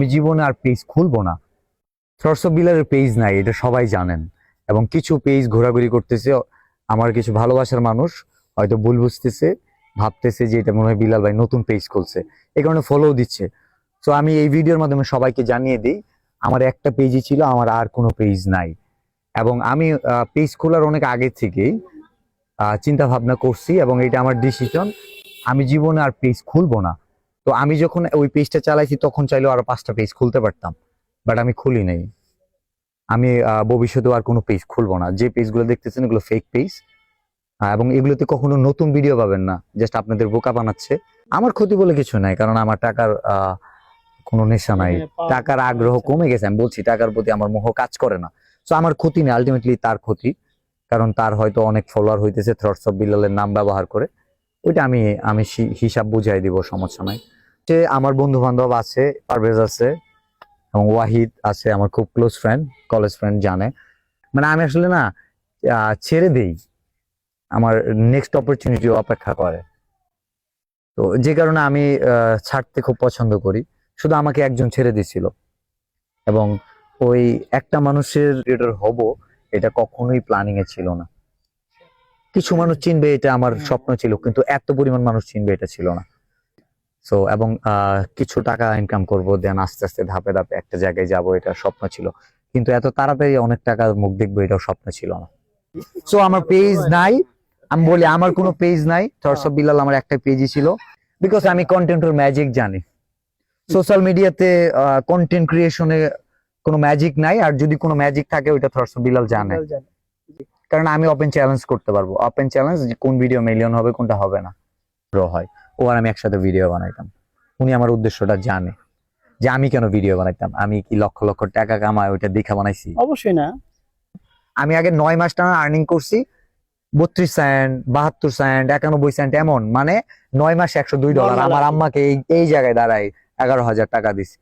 আমি জীবনে আর পেজ খুলবো না। থ্রটস অফ বিলালের পেজ নাই, এটা সবাই জানেন। এবং কিছু পেজ ঘোরাঘুরি করতেছে, আমার কিছু ভালোবাসার মানুষ হয়তো ভুল বুঝতেছে, ভাবতেছে যে এটা মনে হয় বিলাল ভাই নতুন পেজ খুলছে, এই কারণে ফলো দিচ্ছে। তো আমি এই ভিডিওর মাধ্যমে সবাইকে জানিয়ে দিই, আমার একটা পেজই ছিল, আমার আর কোনো পেজ নাই। এবং আমি পেজ খোলার অনেক আগে থেকেই চিন্তা ভাবনা করছি এবং এটা আমার ডিসিশন, আমি জীবনে আর পেজ খুলবো না। তো আমি যখন ওই পেজটা চালাইছি তখন চাইলেও আরো 5টা পেজ খুলতে পারতাম, বাট আমি খুলি নাই। আমি ভবিষ্যতে আর কোনো পেজ খুলবো না। যে পেজগুলো দেখতেছেন এগুলো ফেক পেজ, এবং এগুলোতে কখনো নতুন ভিডিও পাবেন না, জাস্ট আপনাদের বোকা বানাচ্ছে। আমার ক্ষতি বলে কিছু নাই, কারণ আমার টাকার কোনো নেশা নাই, টাকার আগ্রহ কমে গেছে। আমি বলছি টাকার প্রতি আমার মোহ কাজ করে না। তো আমার ক্ষতি নেই, আলটিমেটলি তার ক্ষতি, কারণ তার হয়তো অনেক ফলোয়ার হইতেছে থ্রটস অফ বিলালের নাম ব্যবহার করে। ওইটা আমি আমি হিসাব বুঝাই দিব, সমস্যা নাই। সে আমার বন্ধু বান্ধব আছে, পারভেজ আছে এবং ওয়াহিদ আছে, আমার খুব ক্লোজ ফ্রেন্ড, কলেজ ফ্রেন্ড, জানে। মানে আমি আসলে না ছেড়ে দেই, আমার নেক্সট অপরচুনিটি অপেক্ষা করে। তো যে কারণে আমি ছাড়তে খুব পছন্দ করি। শুধু আমাকে একজন ছেড়ে দিছিল, এবং ওই একটা মানুষের ক্রিয়েটর হব এটা কখনোই প্ল্যানিং এ ছিল না। কিছু মানুষ চিনবে এটা আমার স্বপ্ন ছিল, কিন্তু এত পরিমাণ মানুষ চিনবে এটা ছিল না। সো এবং কিছু টাকা ইনকাম করব, দেন আস্তে আস্তে ধাপে ধাপে একটা জায়গায় যাব, এটা স্বপ্ন ছিল। কিন্তু এত তাড়াতাড়ি অনেক টাকার মুখ দেখবো এটাও স্বপ্ন ছিল না। সো আমার পেজ নাই, আমি বলি আমার কোনো পেজ নাই। থ্রটস অফ বিলাল আমার একটা পেজই ছিল, বিকজ আমি কন্টেন্টের ম্যাজিক জানি। সোশ্যাল মিডিয়াতে কন্টেন্ট ক্রিয়েশনে কোনো ম্যাজিক নাই, আর যদি কোনো ম্যাজিক থাকে ওইটা থ্রটস অফ বিলাল জানে। কারণ আমি ওপেন চ্যালেঞ্জ করতে পারবো, ওপেন চ্যালেঞ্জ, কোন ভিডিও মিলিয়ন হবে কোনটা হবে না, গ্রো হয়। ও আর আমি একসাথে ভিডিও বানাইতাম। উনি আমার উদ্দেশ্যটা জানে, যে আমি কেন ভিডিও বানাইতাম, আমি কি লক্ষ লক্ষ টাকা কামাই ওইটা দেখা বানাইছি? অবশ্যই না। আমি আগে 9 মাস টানা আর্নিং করছি 32 সেন্ট, 72 সেন্ট, 91 সেন্ট, এমন মানে 9 মাসে $102। আমার আম্মাকে এই জায়গায় দাঁড়াই 11,000 টাকা দিছি।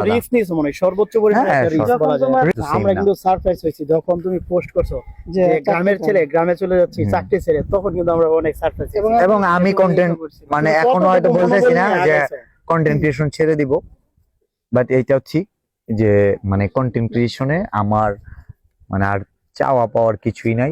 রিস্ক নিছো মনে হয় সর্বোচ্চ পরিমাণে হ্যাঁ, একটা রিস্ক বলা যায়। আমরা কিন্তু সারপ্রাইজ হয়েছি যখন তুমি পোস্ট করছো যে গ্রামের ছেলে গ্রামে চলে যাচ্ছি চাকরি ছেড়ে, তখন কিন্তু আমরা অনেক সারপ্রাইজ। এবং আমি কন্টেন্ট মানে এখনো হয়তো বলতেছি না যে কন্টেন্ট ক্রিয়েশন ছেড়ে দিব, বাট এইটাও ঠিক যে মানে কন্টেন্ট ক্রিয়েশনে আমার মানে আর চাওয়া পাওয়ার কিছুই নাই।